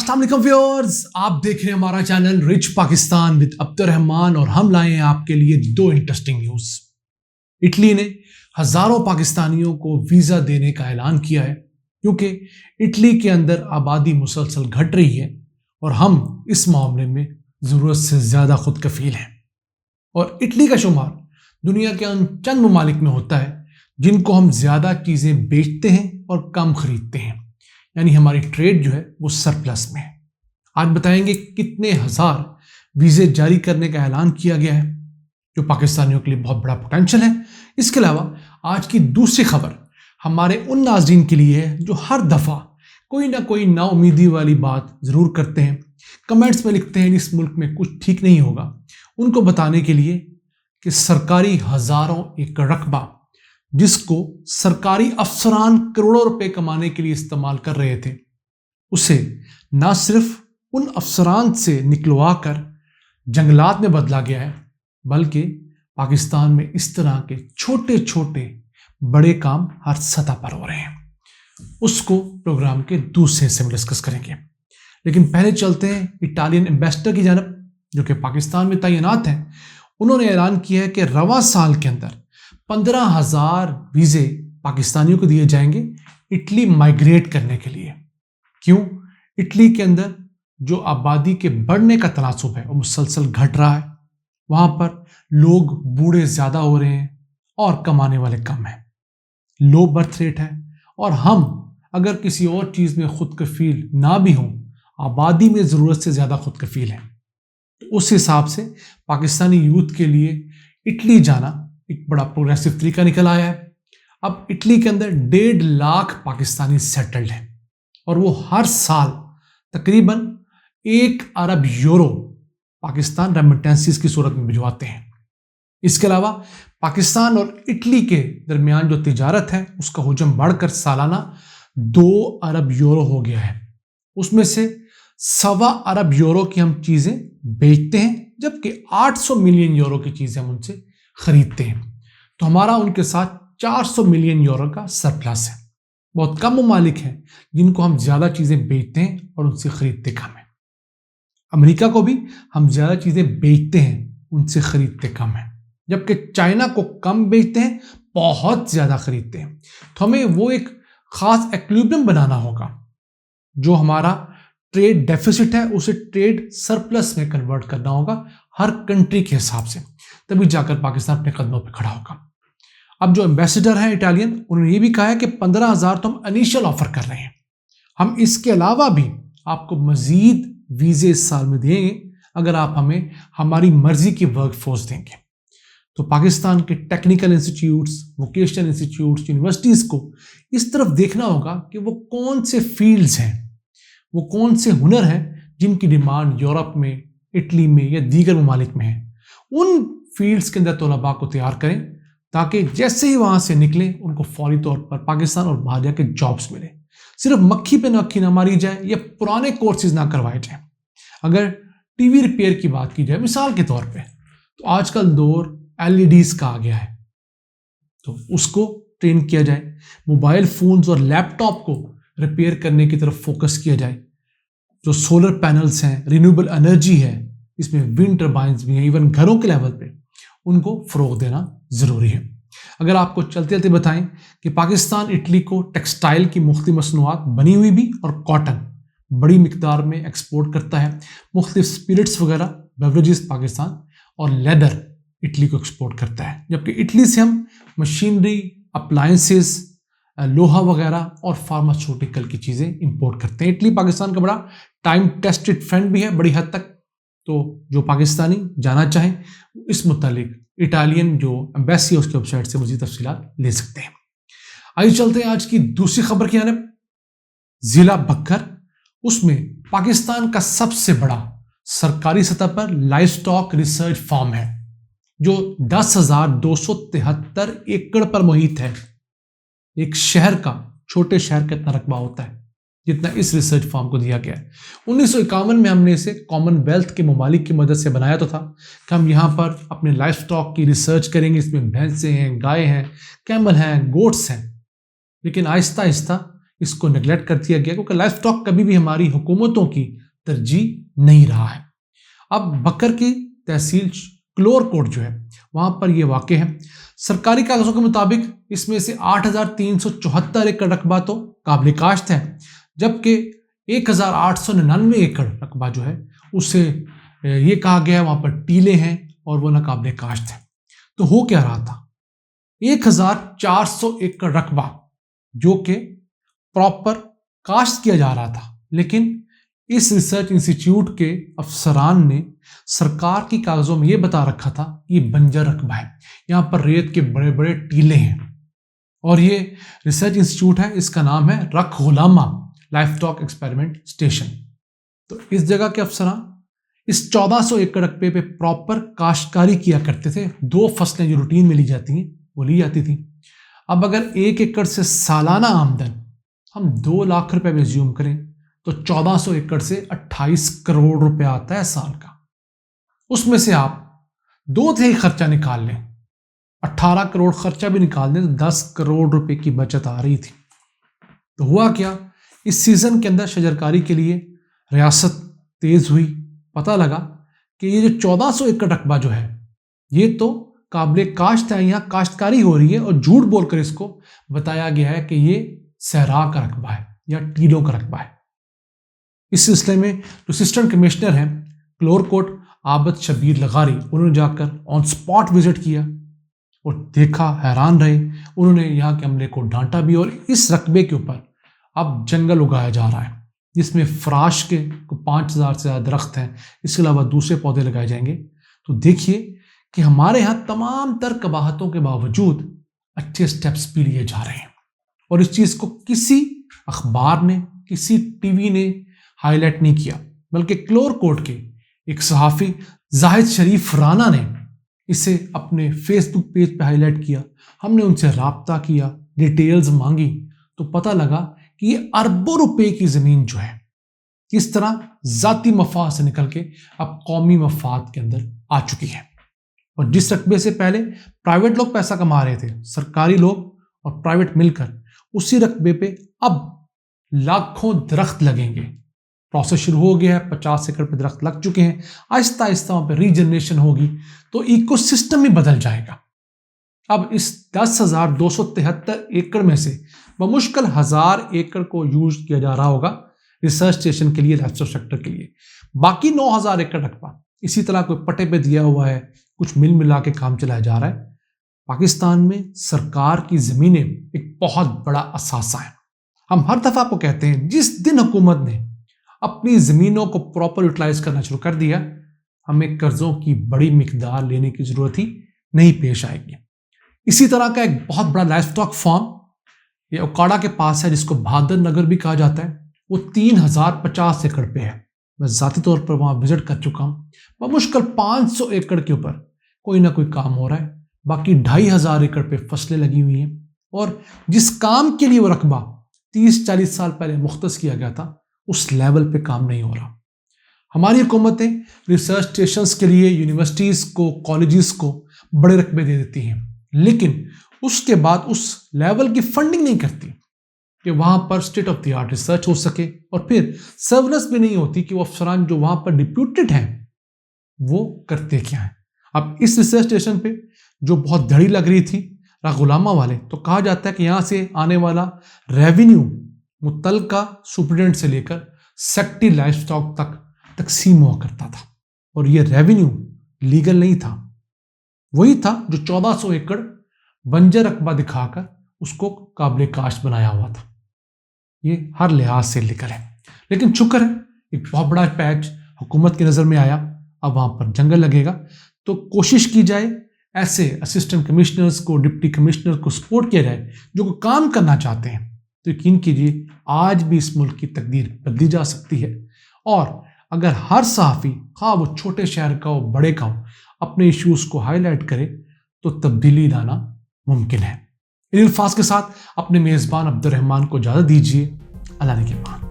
अस्सलाम वालेकुम व्यूअर्स, आप देख रहे हैं हमारा channel rich Pakistan with Abdurrahman और हम लाए हैं आपके लिए दो इंटरेस्टिंग न्यूज। इटली ने हजारों पाकिस्तानियों को वीजा देने का ऐलान किया है क्योंकि इटली के अंदर आबादी मुसलसल घट रही है और हम इस मामले में जरूरत से ज्यादा खुद कफील हैं। और इटली का शुमार दुनिया के उन चंद ममालिक में होता है जिनको हम ज्यादा चीजें बेचते हैं और कम खरीदते हैं, यानी हमारी ट्रेड जो है वो सरप्लस में है। आज बताएंगे कितने हजार वीजे जारी करने का ऐलान किया गया है जो पाकिस्तानियों के लिए बहुत बड़ा पोटेंशियल है। इसके अलावा आज की दूसरी खबर हमारे उन नाज़रीन के लिए है जो हर दफा कोई ना कोई नाउमीदी वाली बात जरूर करते हैं, कमेंट्स में लिखते हैं इस मुल्क में कुछ ठीक नहीं होगा। उनको बताने के लिए कि सरकारी हजारों एकड़ रकबा जिसको सरकारी अफसरान करोड़ों रुपए कमाने के लिए इस्तेमाल कर रहे थे, उसे ना सिर्फ उन अफसरान से निकलवा कर जंगलात में बदला गया है, बल्कि पाकिस्तान में इस तरह के छोटे छोटे बड़े काम हर सतह पर हो रहे हैं। उसको प्रोग्राम के दूसरे हिस्से में डिस्कस करेंगे, लेकिन पहले चलते हैं इटालियन एम्बेसडर की जानब जो कि पाकिस्तान में तैनात हैं। उन्होंने ऐलान किया है कि रवा साल के अंदर 15,000 वीजे पाकिस्तानियों को दिए जाएंगे इटली माइग्रेट करने के लिए। क्यों? इटली के अंदर जो आबादी के बढ़ने का तनासुब है वो मुसलसल घट रहा है। वहां पर लोग बूढ़े ज्यादा हो रहे हैं और कमाने वाले कम हैं, लो बर्थ रेट है, और हम अगर किसी और चीज में खुद कफील ना भी हों, आबादी में जरूरत से ज्यादा खुद कफील हैं। तो उस हिसाब से पाकिस्तानी यूथ के लिए इटली जाना एक बड़ा प्रोग्रेसिव तरीका निकल आया है। अब इटली के अंदर 1.5 लाख पाकिस्तानी सेटल्ड हैं और वो हर साल तकरीबन 1 अरब यूरो पाकिस्तान रेमिटेंसीज की सूरत में भिजवाते हैं। इसके अलावा पाकिस्तान और इटली के दरमियान जो तिजारत है उसका हुजम बढ़कर सालाना 2 अरब यूरो हो गया है। उसमें से 1.25 अरब यूरो की हम चीजें बेचते हैं, जबकि 800 मिलियन यूरो की चीजें हम उनसे खरीदते हैं। तो हमारा उनके साथ 400 मिलियन यूरो का सरप्लस है। बहुत कम ममालिक हैं जिनको हम ज्यादा चीजें बेचते हैं और उनसे खरीदते कम है। अमेरिका को भी हम ज्यादा चीजें बेचते हैं, उनसे खरीदते कम है, जबकि चाइना को कम बेचते हैं, बहुत ज्यादा खरीदते हैं। तो हमें वो एक खास इक्विलिब्रियम बनाना होगा। जो हमारा ट्रेड डेफिसिट है उसे ट्रेड सरप्लस में कन्वर्ट करना होगा हर कंट्री के हिसाब से, तभी जाकर पाकिस्तान अपने कदमों पे खड़ा होगा। अब जो एम्बेसडर हैं इटालियन, उन्होंने ये भी कहा है कि 15,000 तो हम इनिशियल ऑफर कर रहे हैं, हम इसके अलावा भी आपको मजीद वीजे इस साल में देंगे अगर आप हमें हमारी मर्जी की वर्क फोर्स देंगे। तो पाकिस्तान के technical institutes, vocational institutes, universities को इस तरफ देखना होगा कि वो कौन से फील्ड्स हैं, वो कौन से हुनर हैं जिनकी डिमांड यूरोप में, इटली में या दीगर ममालिक में है। उन फील्ड्स के अंदर तलबा को तैयार करें ताकि जैसे ही वहां से निकले उनको फौरी तौर पर पाकिस्तान और बाहर जाके जॉब्स मिले। सिर्फ मक्खी पे मक्खी ना मारी जाए या पुराने कोर्सेज ना करवाए जाए। अगर टीवी रिपेयर की बात की जाए मिसाल के तौर पे, तो आजकल दौर LEDs का आ गया है, तो उसको ट्रेन किया जाए। मोबाइल फोन्स और लैपटॉप को रिपेयर करने की तरफ फोकस किया जाए। जो सोलर पैनल्स हैं, रिन्यूएबल एनर्जी है, इसमें विंड टर्बाइंस भी हैं, इवन घरों के लेवल पे उनको फरोग देना जरूरी है। अगर आपको चलते चलते बताएं कि पाकिस्तान इटली को टेक्सटाइल की मुख्तलिफ मसनूआत, बनी हुई भी और कॉटन, बड़ी मिकदार में एक्सपोर्ट करता है। मुख्तलिफ स्पिरिट्स वगैरह, बेवरेजेस पाकिस्तान, और लेदर इटली को एक्सपोर्ट करता है, जबकि इटली से हम मशीनरी, अप्लायंसेस, लोहा वगैरह और फार्मास्यूटिकल की चीज़ें इंपोर्ट करते हैं। इटली पाकिस्तान का बड़ा टाइम टेस्टेड फ्रेंड भी है बड़ी हद तक। तो जो पाकिस्तानी जाना चाहें इस मुतालिक इटालियन जो एम्बेसी है उसकी वेबसाइट से मज़ीद तफसीलात ले सकते हैं। आइए चलते हैं आज की दूसरी खबर की जानब। जिला बक्कर, उसमें पाकिस्तान का सबसे बड़ा सरकारी सतह पर लाइव स्टॉक रिसर्च फार्म है जो 10,273 एकड़ पर मुहित है। एक शहर का, छोटे शहर का इतना रकबा होता है जितना इस रिसर्च फार्म को दिया गया है। 1951 में हमने इसे कॉमनवेल्थ के ममालिक की मदद से बनाया तो था कि हम यहाँ पर अपने लाइफ स्टॉक की रिसर्च करेंगे। इसमें भैंसें हैं, गाय हैं, कैमल हैं, गोट्स हैं, लेकिन आहिस्ता आहिस्ता اس کو نیگلیکٹ کر دیا گیا کیونکہ لائف اسٹاک کبھی بھی ہماری حکومتوں کی ترجیح نہیں رہا ہے۔ اب بکر کی تحصیل کلور کوٹ جو ہے وہاں پر یہ واقع ہے۔ سرکاری کاغذوں کے مطابق اس میں سے 8,374 ایکڑ رقبہ تو قابل کاشت ہے، جبکہ 1,899 ایکڑ رقبہ جو ہے اسے یہ کہا گیا ہے وہاں پر ٹیلے ہیں اور وہ ناقابل کاشت ہے۔ تو ہو کیا رہا تھا؟ 1,400 ایکڑ رقبہ جو کہ پراپر کاشت کیا جا رہا تھا، لیکن اس ریسرچ انسٹیٹیوٹ کے افسران نے سرکار کی کاغذوں میں یہ بتا رکھا تھا یہ بنجر رقبہ ہے، یہاں پر ریت کے بڑے بڑے ٹیلے ہیں، اور یہ ریسرچ انسٹیٹیوٹ ہے، اس کا نام ہے رکھ غلامہ لائف اسٹاک ایکسپیریمنٹ اسٹیشن۔ تو اس جگہ کے افسران اس 1400 ایکڑ رقبے پہ پراپر کاشتکاری کیا کرتے تھے۔ 2 فصلیں جو روٹین میں لی جاتی ہیں وہ لی جاتی تھیں۔ اب اگر 1 ایکڑ سے سالانہ آمدن ہم 2 لاکھ روپے میں زیوم کریں تو 1400 ایکڑ سے 28 کروڑ روپے آتا ہے سال کا۔ اس میں سے آپ 2/3 خرچہ نکال لیں، 18 کروڑ خرچہ بھی نکال دیں تو 10 کروڑ روپے کی بچت آ رہی تھی۔ تو ہوا کیا؟ اس سیزن کے اندر شجرکاری کے لیے ریاست تیز ہوئی، پتہ لگا کہ یہ جو 1400 ایکڑ رقبہ جو ہے یہ تو قابل کاشت ہے، یہاں کاشتکاری ہو رہی ہے، اور جھوٹ بول کر اس کو بتایا گیا ہے کہ یہ صحرا کا رقبہ ہے یا ٹیلوں کا رقبہ ہے۔ اس سلسلے میں جو اسسٹنٹ کمشنر ہیں کلور کوٹ عابد شبیر لغاری، انہوں نے جا کر آن سپاٹ وزٹ کیا اور دیکھا، حیران رہے۔ انہوں نے یہاں کے عملے کو ڈانٹا بھی، اور اس رقبے کے اوپر اب جنگل اگایا جا رہا ہے جس میں فراش کے 5,000 سے زیادہ درخت ہیں، اس کے علاوہ دوسرے پودے لگائے جائیں گے۔ تو دیکھیے کہ ہمارے ہاں تمام تر قباحتوں کے باوجود اچھے سٹیپس بھی لیے جا رہے ہیں، اور اس چیز کو کسی اخبار نے، کسی ٹی وی نے ہائی لائٹ نہیں کیا، بلکہ کلور کوٹ کے ایک صحافی زاہد شریف رانا نے اسے اپنے فیس بک پیج پہ ہائی لائٹ کیا۔ ہم نے ان سے رابطہ کیا، ڈیٹیلز مانگی، تو پتہ لگا کہ یہ اربوں روپے کی زمین جو ہے اس طرح ذاتی مفاد سے نکل کے اب قومی مفاد کے اندر آ چکی ہے، اور جس رقبے سے پہلے پرائیویٹ لوگ پیسہ کما رہے تھے، سرکاری لوگ اور پرائیویٹ مل کر، اسی رقبے پہ اب لاکھوں درخت لگیں گے۔ پروسیس شروع ہو گیا ہے، 50 ایکڑ پہ درخت لگ چکے ہیں، آہستہ آہستہ وہاں پہ ریجنریشن ہوگی تو ایکو سسٹم ہی بدل جائے گا۔ اب اس 10,273 ایکڑ میں سے بمشکل 1000 ایکڑ کو یوز کیا جا رہا ہوگا ریسرچ اسٹیشن کے لیے، لائف اسٹاک سیکٹر کے لیے۔ باقی 9,000 ایکڑ رقبہ اسی طرح کوئی پٹے پہ دیا ہوا ہے، کچھ مل ملا کے کام چلایا جا رہا ہے۔ پاکستان میں سرکار کی زمینیں ایک بہت بڑا اثاثہ ہے۔ ہم ہر دفعہ کو کہتے ہیں جس دن حکومت نے اپنی زمینوں کو پراپر یوٹیلائز کرنا شروع کر دیا، ہمیں قرضوں کی بڑی مقدار لینے کی ضرورت ہی نہیں پیش آئے گی۔ اسی طرح کا ایک بہت بڑا لائف اسٹاک فارم یہ اوکاڑا کے پاس ہے، جس کو بہادر نگر بھی کہا جاتا ہے، وہ 3,050 ایکڑ پہ ہے۔ میں ذاتی طور پر وہاں وزٹ کر چکا ہوں۔ بمشکل 500 ایکڑ کے اوپر کوئی نہ کوئی کام ہو رہا ہے، باقی 2,500 ایکڑ پہ فصلیں لگی ہوئی ہیں، اور جس کام کے لیے وہ رقبہ 30-40 سال پہلے مختص کیا گیا تھا اس لیول پہ کام نہیں ہو رہا۔ ہماری حکومتیں ریسرچ اسٹیشنز کے لیے یونیورسٹیز کو، کالجز کو بڑے رقبے دے دیتی ہیں، لیکن اس کے بعد اس لیول کی فنڈنگ نہیں کرتی کہ وہاں پر state of the art research ہو سکے، اور پھر سرورنس بھی نہیں ہوتی کہ وہ افسران جو وہاں پر ڈپیوٹیڈ ہیں وہ کرتے کیا ہیں۔ اب اس ریسرچ اسٹیشن پہ جو بہت دھڑی لگ رہی تھی غلامہ والے، تو کہا جاتا ہے کہ یہاں سے آنے والا ریونیو متعلقہ سپرڈنٹ سے لے کر سیکٹری لائف اسٹاک تک تقسیم ہوا کرتا تھا، اور یہ ریونیو لیگل نہیں تھا، وہی تھا جو 1400 ایکڑ بنجر رقبہ دکھا کر اس کو قابل کاشت بنایا ہوا تھا۔ یہ ہر لحاظ سے لیگل ہے، لیکن شکر ہے ایک بہت بڑا پیچ حکومت کی نظر میں آیا، اب وہاں پر جنگل لگے گا، تو کوشش کی جائے ایسے اسسٹنٹ کمشنرز کو، ڈپٹی کمشنر کو سپورٹ کیا جائے جو کام کرنا چاہتے ہیں۔ تو یقین کیجیے آج بھی اس ملک کی تقدیر بدلی جا سکتی ہے، اور اگر ہر صحافی، خواہ وہ چھوٹے شہر کا ہو بڑے کا ہو، اپنے ایشوز کو ہائی لائٹ کرے تو تبدیلی لانا ممکن ہے۔ ان الفاظ کے ساتھ اپنے میزبان عبد الرحمان کو اجازت دیجیے۔ اللہ نے کے بعد